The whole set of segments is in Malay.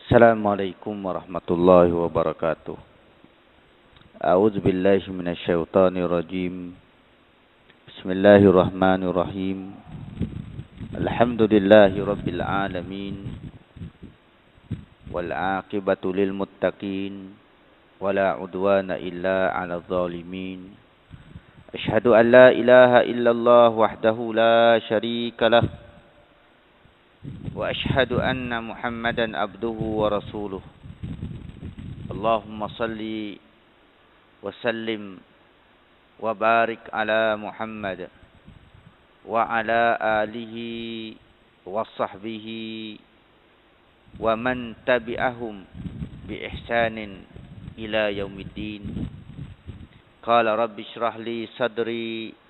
Assalamualaikum warahmatullahi wabarakatuh. A'udzu billahi minasyaitonir rajim. Bismillahirrahmanirrahim. Alhamdulillahi rabbil alamin. Wal 'aqibatu lil muttaqin. Wala 'udwana illa 'alal zalimin. Asyhadu an la ilaha illallah wahdahu la syarika lah. Wa asyhadu anna Muhammadan abduhu wa rasuluh. Allahumma salli wa sallim wa barik ala Muhammad wa ala alihi wa sahbihi wa man tabi'ahum bi ihsanin ila yaumiddin. Qala rabbi shrah li sadri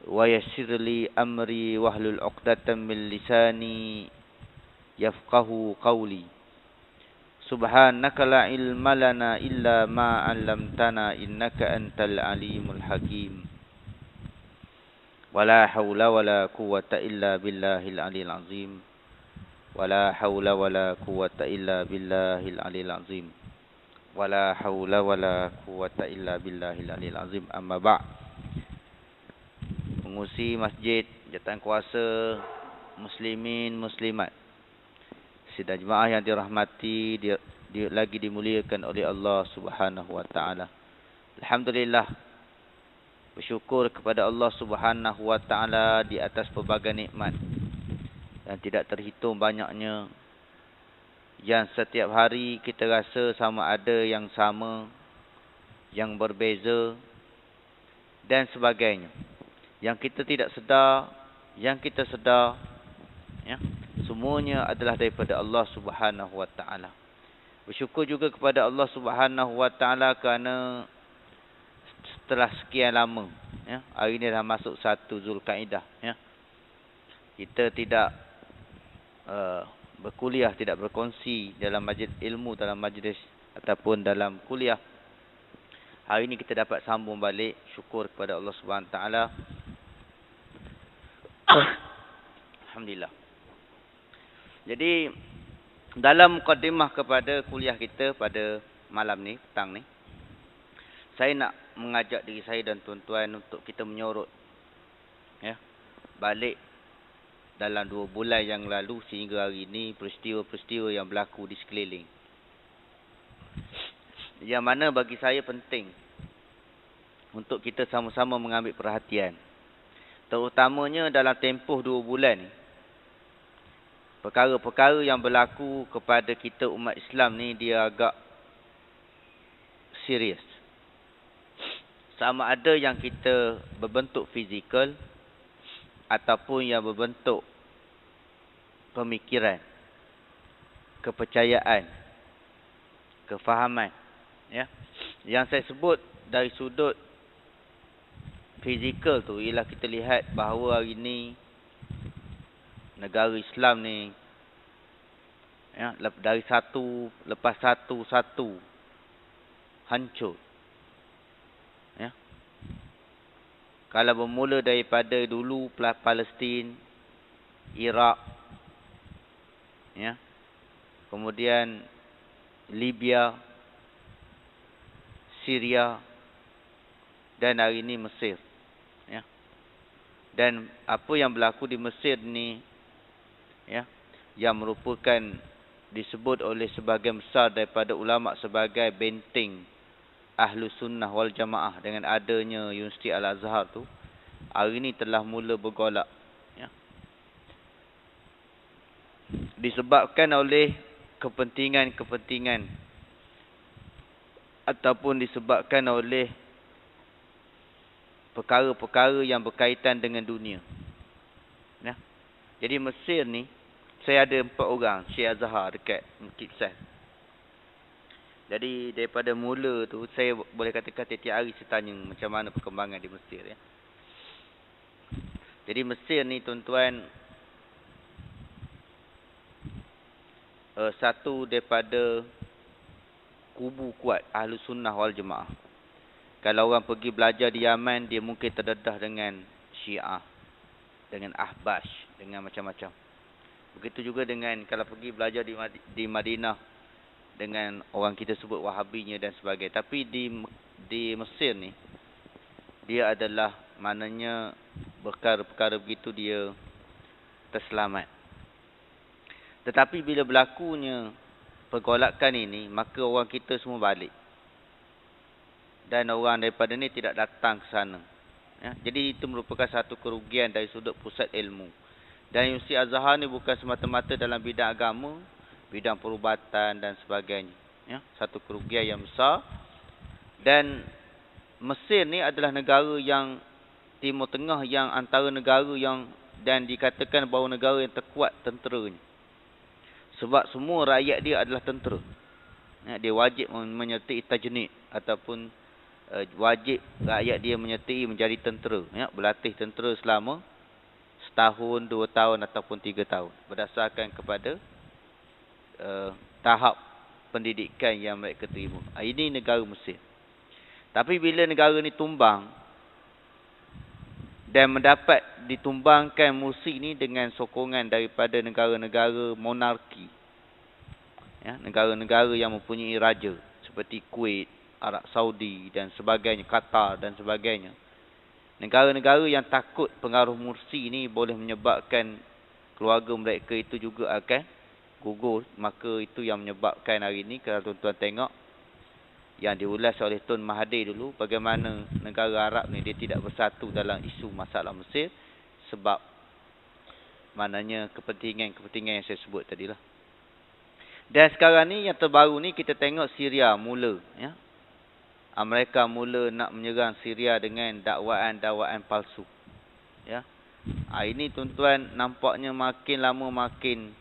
wa yassir li amri wahlul 'uqdatam min lisani yafqahu qawli. Subhanaka la ilma lana illa ma 'allamtana innaka antal alimul hakim. Wala haula wala quwwata illa billahil aliyil azim. Wala haula wala quwwata illa billahil aliyil azim. Wala haula wala quwwata illa billahil aliyil azim. Amma ba'. Pengurusi masjid, jawatan kuasa, muslimin, muslimat, sidang jemaah yang dirahmati, lagi dimuliakan oleh Allah Subhanahu wa taala. Alhamdulillah, bersyukur kepada Allah Subhanahu wa taala di atas pelbagai nikmat yang tidak terhitung banyaknya, yang setiap hari kita rasa sama ada yang sama, yang berbeza dan sebagainya. Yang kita tidak sedar, yang kita sedar, ya, semuanya adalah daripada Allah Subhanahu wa taala. Bersyukur juga kepada Allah Subhanahu wa taala kerana setelah sekian lama, ya, hari ini dah masuk 1 Zulkaidah, ya. Kita tidak berkuliah, tidak berkongsi dalam majlis ilmu, dalam majlis ataupun dalam kuliah. Hari ini kita dapat sambung balik, syukur kepada Allah Subhanahu wa taala. Alhamdulillah. Jadi dalam mukadimah kepada kuliah kita pada malam ni, petang ni, saya nak mengajak diri saya dan tuan-tuan untuk kita menyorot, ya, balik dalam 2 bulan yang lalu sehingga hari ini, peristiwa-peristiwa yang berlaku di sekeliling. Yang mana bagi saya penting untuk kita sama-sama mengambil perhatian. Terutamanya dalam tempoh 2 bulan ni, perkara-perkara yang berlaku kepada kita umat Islam ni dia agak serius. Sama ada yang kita berbentuk fizikal ataupun yang berbentuk pemikiran, kepercayaan, kefahaman, ya. Yang saya sebut dari sudut fizikal tu ialah kita lihat bahawa hari ini negara Islam ni, ya, dari satu lepas satu hancur, ya. Kalau bermula daripada dulu Palestin, Iraq, ya, kemudian Libya, Syria, dan hari ini Mesir, ya. Dan apa yang berlaku di Mesir ni, ya, yang merupakan disebut oleh sebahagian besar daripada ulama sebagai benteng Ahlus Sunnah wal Jamaah dengan adanya Universiti Al-Azhar tu, hari ini telah mula bergolak, ya. Disebabkan oleh kepentingan-kepentingan ataupun disebabkan oleh perkara-perkara yang berkaitan dengan dunia, ya. Jadi Mesir ni, saya ada 4 orang Syekh Azhar dekat Kipsal. Jadi daripada mula tu, saya boleh katakan tiap hari saya tanya macam mana perkembangan di Mesir, ya. Jadi Mesir ni tuan-tuan, satu daripada kubu kuat Ahlus Sunnah wal Jamaah. Kalau orang pergi belajar di Yaman, dia mungkin terdedah dengan Syiah, dengan Ahbash, dengan macam-macam. Begitu juga dengan kalau pergi belajar di Madinah dengan orang kita sebut Wahabinya dan sebagainya. Tapi di Mesir ni, dia adalah maknanya perkara-perkara begitu dia terselamat. Tetapi bila berlakunya pergolakan ini, maka orang kita semua balik. Dan orang daripada ni tidak datang ke sana. Ya, jadi itu merupakan satu kerugian dari sudut pusat ilmu. Dan Universiti Azhar ni bukan semata-mata dalam bidang agama, bidang perubatan dan sebagainya. Ya, satu kerugian yang besar. Dan Mesir ni adalah negara yang Timur Tengah yang antara negara yang dan dikatakan bahawa negara yang terkuat tenteranya. Sebab semua rakyat dia adalah tentera. Ya, dia wajib menyertai tajnid ataupun wajib rakyat dia menyertai menjadi tentera. Ya, berlatih tentera selama setahun, 2 tahun ataupun 3 tahun. Berdasarkan kepada tahap pendidikan yang mereka terima. Ini negara Mesir. Tapi bila negara ni tumbang dan mendapat ditumbangkan Mursi ni dengan sokongan daripada negara-negara monarki. Ya, negara-negara yang mempunyai raja seperti Kuwait, Arab Saudi dan sebagainya, Qatar dan sebagainya. Negara-negara yang takut pengaruh Mursi ni boleh menyebabkan keluarga mereka itu juga akan gugur. Maka itu yang menyebabkan hari ini, kalau tuan-tuan tengok, yang diulas oleh Tun Mahathir dulu, bagaimana negara Arab ni dia tidak bersatu dalam isu masalah Mesir. Sebab maknanya kepentingan-kepentingan yang saya sebut tadilah. Dan sekarang ni yang terbaru ni kita tengok Syria mula. Ya. Amerika mula nak menyerang Syria dengan dakwaan-dakwaan palsu. Ya. Ini tuan-tuan nampaknya makin lama makin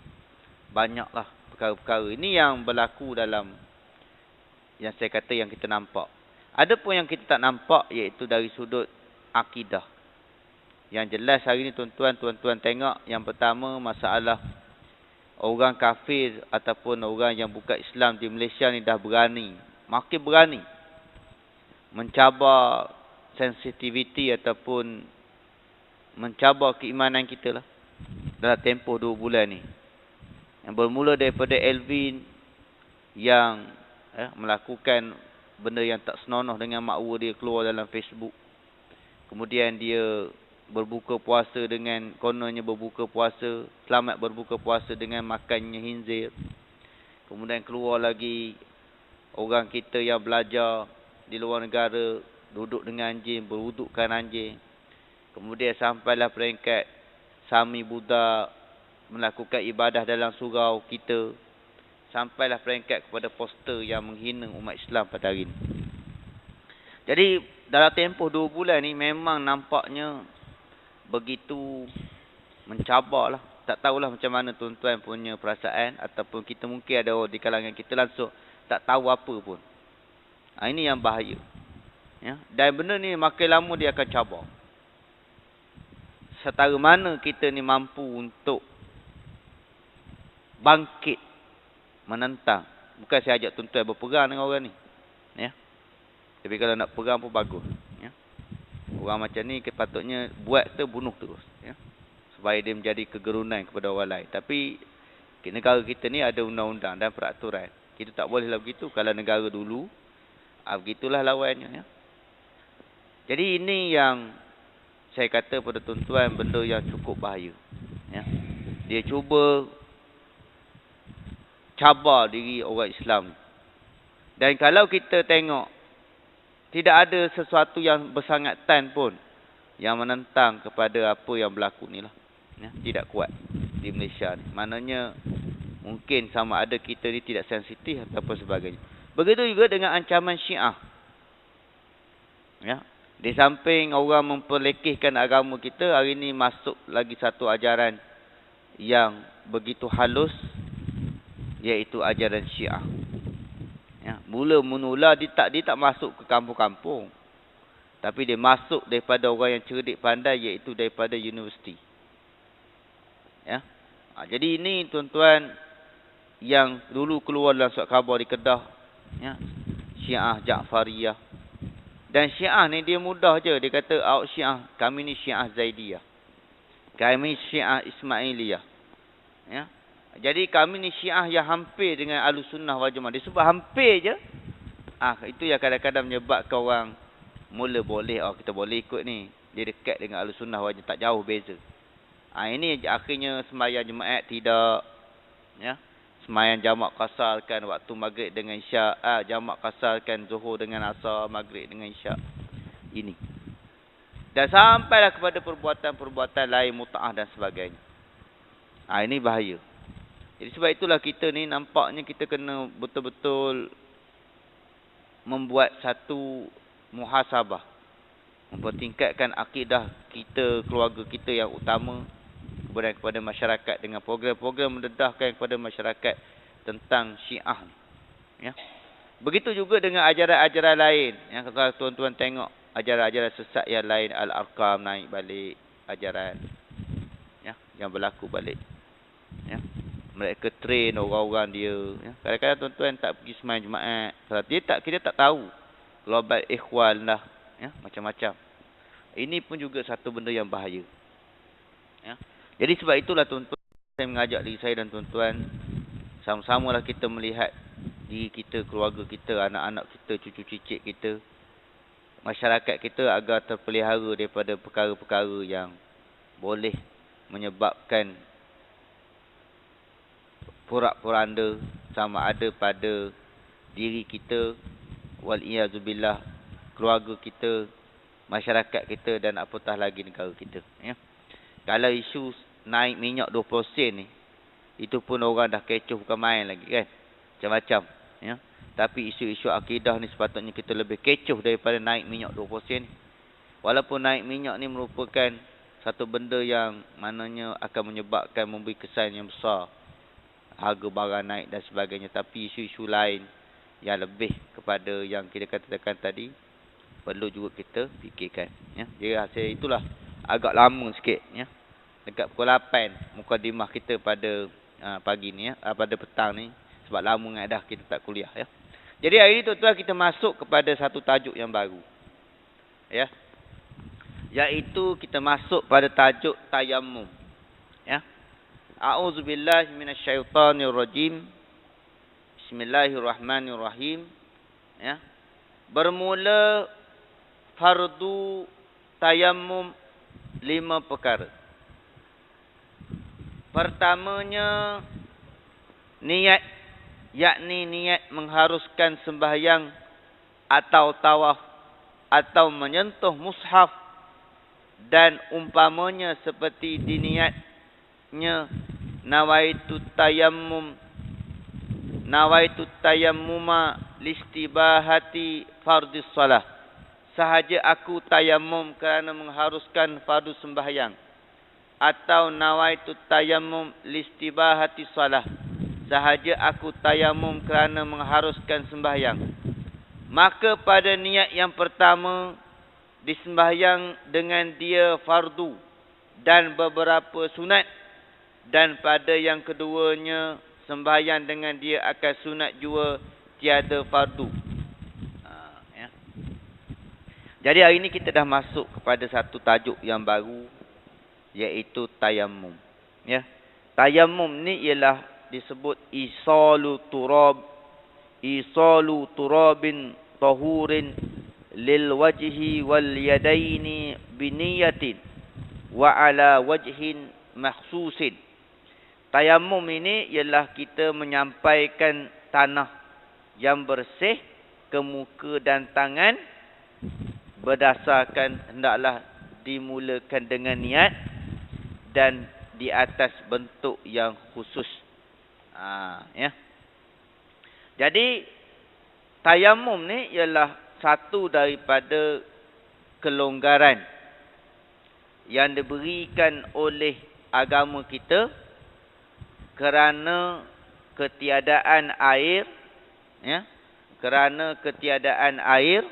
banyaklah perkara-perkara. Ini yang berlaku dalam yang saya kata yang kita nampak. Ada pun yang kita tak nampak, iaitu dari sudut akidah. Yang jelas hari ini tuan-tuan tengok, yang pertama masalah orang kafir ataupun orang yang bukan Islam di Malaysia ni dah berani, makin berani mencabar sensitiviti ataupun mencabar keimanan kita lah dalam tempoh 2 bulan ni. Yang bermula daripada Elvin yang melakukan benda yang tak senonoh dengan makwa dia keluar dalam Facebook. Kemudian dia berbuka puasa dengan, kononnya berbuka puasa, selamat berbuka puasa dengan makannya khinzir. Kemudian keluar lagi orang kita yang belajar di luar negara, duduk dengan anjing, berwudukkan anjing. Kemudian sampailah peringkat Sami Buddha melakukan ibadah dalam surau kita. Sampailah peringkat kepada poster yang menghina umat Islam pada hari ini. Jadi dalam tempoh 2 bulan ni memang nampaknya begitu mencabarlah. Tak tahulah macam mana tuan-tuan punya perasaan, ataupun kita mungkin ada di kalangan kita langsung tak tahu apa pun. Ini yang bahaya. Ya? Dan benda ni makin lama dia akan cabar. Setara mana kita ni mampu untuk bangkit menentang. Bukan saya ajak tuan-tuan berperang dengan orang ni. Ya. Tapi kalau nak perang pun bagus. Ya. Orang macam ni patutnya buat tu bunuh terus. Ya. Supaya dia menjadi kegerunan kepada orang lain. Tapi negara kita ni ada undang-undang dan peraturan. Kita tak bolehlah begitu. Kalau negara dulu, begitulah lawannya. Ya. Jadi ini yang saya kata pada tuan-tuan, benda yang cukup bahaya. Ya. Dia cuba cabar diri orang Islam. Dan kalau kita tengok, tidak ada sesuatu yang bersangatan pun yang menentang kepada apa yang berlaku ni lah. Ya, tidak kuat di Malaysia ni. Maknanya mungkin sama ada kita ni tidak sensitif ataupun sebagainya. Begitu juga dengan ancaman Syiah. Ya. Di samping orang memperlekehkan agama kita, hari ini masuk lagi satu ajaran yang begitu halus, iaitu ajaran Syiah. Ya, mula-mula dia tak masuk ke kampung-kampung. Tapi dia masuk daripada orang yang cerdik pandai, iaitu daripada universiti. Ya. Jadi ini tuan-tuan yang dulu keluar dalam surat khabar di Kedah, ya, Syiah Ja'fariyah. Dan Syiah ni dia mudah je, dia kata Syiah, kami ni Syiah Zaidiyah, kami Syiah Ismailiyah. Ya. Jadi kami ni Syiah yang hampir dengan Ahlussunnah wal Jamaah. Disebut hampir je. Itu yang kadang-kadang menyebabkan orang mula boleh, kita boleh ikut ni. Dia dekat dengan Ahlussunnah wal Jamaah, tak jauh beza. Ini akhirnya sembahyang Jumaat tidak, ya. Sembahyang jamak kasarkan waktu maghrib dengan isyak, jamak kasarkan Zuhur dengan Asar, maghrib dengan isyak. Ini. Dan sampailah kepada perbuatan-perbuatan lain, mut'ah dan sebagainya. Ini bahaya. Jadi sebab itulah kita ni nampaknya kita kena betul-betul membuat satu muhasabah. Mempertingkatkan akidah kita, keluarga kita yang utama. Kemudian kepada masyarakat dengan program-program mendedahkan kepada masyarakat tentang Syiah. Ya. Begitu juga dengan ajaran-ajaran lain. Kalau tuan-tuan tengok ajaran-ajaran sesat yang lain, Al-Arqam naik balik ajaran, ya, yang berlaku balik. Ya. Mereka train orang-orang dia. Ya. Kadang-kadang tuan-tuan tak pergi sembahyang Jumaat. Kalau kita tak tahu. Global Ikhwan lah. Ya. Macam-macam. Ini pun juga satu benda yang bahaya. Ya. Jadi sebab itulah tuan-tuan, saya mengajak diri saya dan tuan-tuan, sama-samalah kita melihat diri kita, keluarga kita, anak-anak kita, cucu cicit kita, masyarakat kita agar terpelihara daripada perkara-perkara yang boleh menyebabkan porak-poranda sama ada pada diri kita, wal-iyazubillah, keluarga kita, masyarakat kita dan apatah lagi negara kita. Ya. Kalau isu naik minyak 20% ni, itu pun orang dah kecoh bukan main lagi kan. Macam-macam. Ya. Tapi isu-isu akidah ni sepatutnya kita lebih kecoh daripada naik minyak 20% ni. Walaupun naik minyak ni merupakan satu benda yang maknanya akan menyebabkan memberi kesan yang besar. Harga barang naik dan sebagainya. Tapi isu-isu lain yang lebih kepada yang kita katakan tadi, perlu juga kita fikirkan. Ya. Jadi hasil itulah agak lama sikit. Ya. Dekat pukul 8 mukadimah kita pada pagi ni. Ya. Pada petang ni. Sebab lama sangat dah kita tak kuliah. Ya. Jadi hari ini tuan-tuan kita masuk kepada satu tajuk yang baru. Ya. Iaitu kita masuk pada tajuk tayammum. Ya. A'udzubillahi minasyaitonirrajim. Bismillahirrahmanirrahim. Ya. Bermula fardu tayammum 5 perkara. Pertamanya niat, yakni niat mengharuskan sembahyang atau tawaf atau menyentuh mushaf dan umpamanya seperti diniatnya nawaitu tayammuma listibahati fardhis shalah. Sahaja aku tayammum kerana mengharuskan fardu sembahyang, atau nawaitu tayammum listibahati shalah. Sahaja aku tayammum kerana mengharuskan sembahyang. Maka pada niat yang pertama disembahyang dengan dia fardu dan beberapa sunat, dan pada yang keduanya sembahyang dengan dia akan sunat jua tiada fardu. Ya. Jadi hari ini kita dah masuk kepada satu tajuk yang baru, iaitu tayammum. Ya. Tayammum ni ialah disebut isalu turabin tahurin lil wajhi wal yadaini biniyatin wa ala wajhin makhsusin. Tayammum ini ialah kita menyampaikan tanah yang bersih ke muka dan tangan berdasarkan hendaklah dimulakan dengan niat dan di atas bentuk yang khusus. Ya. Jadi tayammum ni ialah satu daripada kelonggaran yang diberikan oleh agama kita kerana ketiadaan air, ya, kerana ketiadaan air,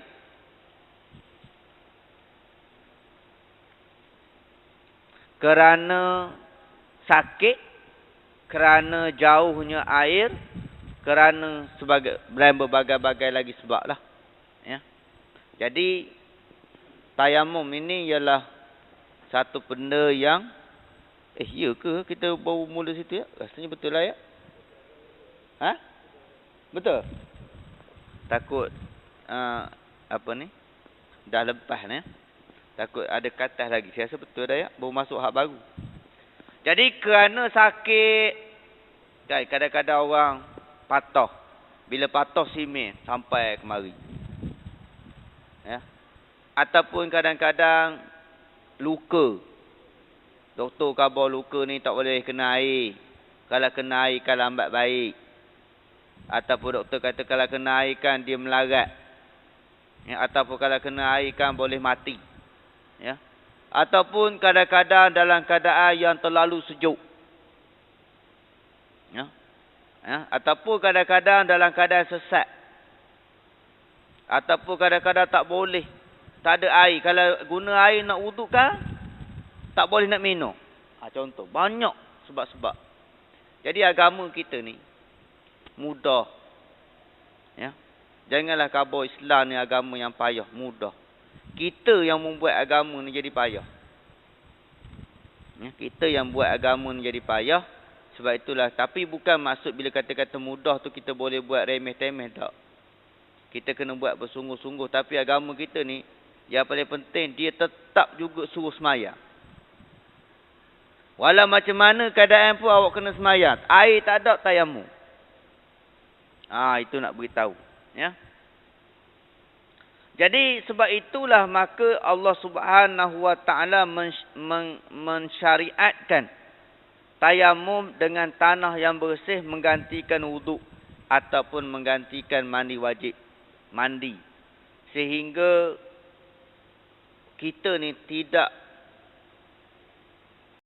kerana sakit, kerana jauhnya air, kerana berbagai-bagai lagi sebab lah. Ya. Jadi tayamum ini ialah satu benda yang Ya ke kita baru mula situ ya? Rasanya betul lah ya. Ha? Betul? Takut apa ni? Dah lepas ni. Takut ada katas lagi. Saya rasa betul dah ya. Baru masuk hak baru. Jadi kerana sakit, kan kadang-kadang orang patah. Bila patah simir sampai kemari. Ya. Ataupun kadang-kadang luka. Doktor khabar luka ni tak boleh kena air. Kalau kena air kan lambat baik. Ataupun doktor kata kalau kena air kan dia melarat. Ya, ataupun kalau kena air kan boleh mati. Ya. Ataupun kadang-kadang dalam keadaan yang terlalu sejuk. Ya. Ya. Ataupun kadang-kadang dalam keadaan sesat. Ataupun kadang-kadang tak boleh. Tak ada air. Kalau guna air nak wuduk kan, tak boleh nak minum. Contoh. Banyak sebab-sebab. Jadi agama kita ni mudah. Ya. Janganlah khabar Islam ni agama yang payah. Mudah. Kita yang membuat agama ni jadi payah. Ya, kita yang buat agama ni jadi payah. Sebab itulah. Tapi bukan maksud bila kata-kata mudah tu kita boleh buat remeh-temeh. Tak. Kita kena buat bersungguh-sungguh. Tapi agama kita ni, yang paling penting, dia tetap juga suruh semayang. Walau macam mana keadaan pun awak kena semayang. Air tak ada, tayamum. Itu nak beritahu. Ya. Jadi sebab itulah maka Allah Subhanahu Wa Taala mensyariatkan tayamum dengan tanah yang bersih menggantikan wuduk ataupun menggantikan mandi wajib. Mandi. Sehingga kita ni tidak